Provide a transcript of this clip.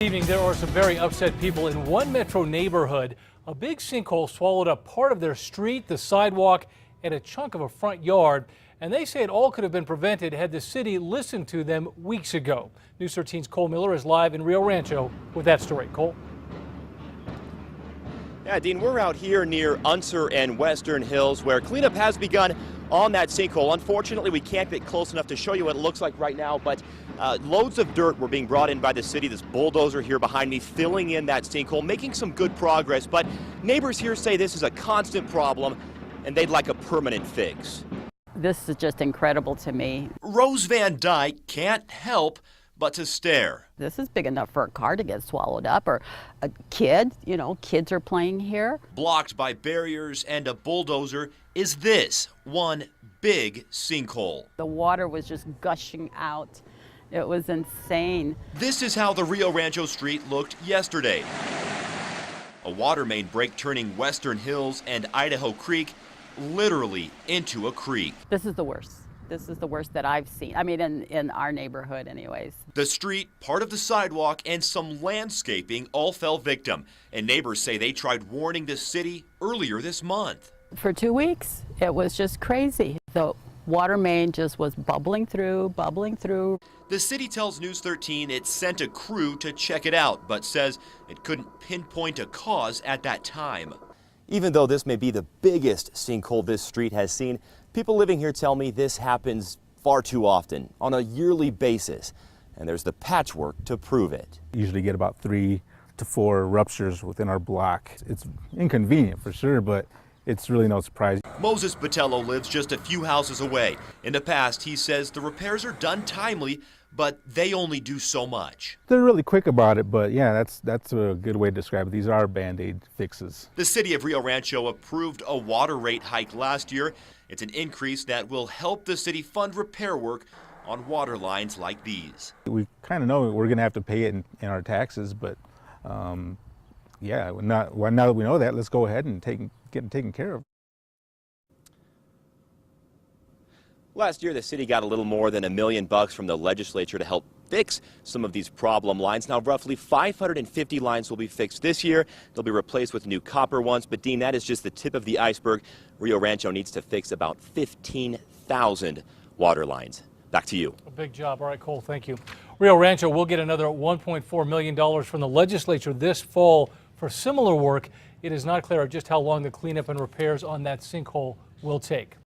Evening, there are some very upset people in one metro neighborhood. A big sinkhole swallowed up part of their street, the sidewalk, and a chunk of a front yard. And they say it all could have been prevented had the city listened to them weeks ago. News 13's Cole Miller is live in Rio Rancho with that story. Cole. Yeah, Dean, we're out here near Unser and Western Hills where cleanup has begun on that sinkhole. Unfortunately, we can't get close enough to show you what it looks like right now, but loads of dirt were being brought in by the city. This bulldozer here behind me filling in that sinkhole, making some good progress, but neighbors here say this is a constant problem and they'd like a permanent fix. This is just incredible to me. Rose Van Dyke can't help but to stare. This is big enough for a car to get swallowed up, or a kid, kids are playing here. Blocked by barriers and a bulldozer is this one big sinkhole. The water was just gushing out. It was insane. This is how the Rio Rancho street looked yesterday. A water main break turning Western Hills and Idaho Creek literally into a creek. This is the worst. This is the worst that I've seen. I mean, in our neighborhood anyways. The street, part of the sidewalk, and some landscaping all fell victim. And neighbors say they tried warning the city earlier this month. For 2 weeks, it was just crazy. The water main just was bubbling through. The city tells News 13 it sent a crew to check it out, but says it couldn't pinpoint a cause at that time. Even though this may be the biggest sinkhole this street has seen, people living here tell me this happens far too often, on a yearly basis. And there's the patchwork to prove it. Usually get about 3 to 4 ruptures within our block. It's inconvenient for sure, but it's really no surprise. Moses Botello lives just a few houses away. In the past, he says the repairs are done timely, but they only do so much. They're really quick about it, but yeah, that's a good way to describe it. These are Band-Aid fixes. The city of Rio Rancho approved a water rate hike last year. It's an increase that will help the city fund repair work on water lines like these. We kind of know we're going to have to pay it in our taxes, but yeah, now that we know that, let's go ahead and get it taken care of. Last year, the city got a little more than $1 million from the legislature to help fix some of these problem lines. Now, roughly 550 lines will be fixed this year. They'll be replaced with new copper ones. But, Dean, that is just the tip of the iceberg. Rio Rancho needs to fix about 15,000 water lines. Back to you. A big job. All right, Cole, thank you. Rio Rancho will get another $1.4 million from the legislature this fall for similar work. It is not clear just how long the cleanup and repairs on that sinkhole will take.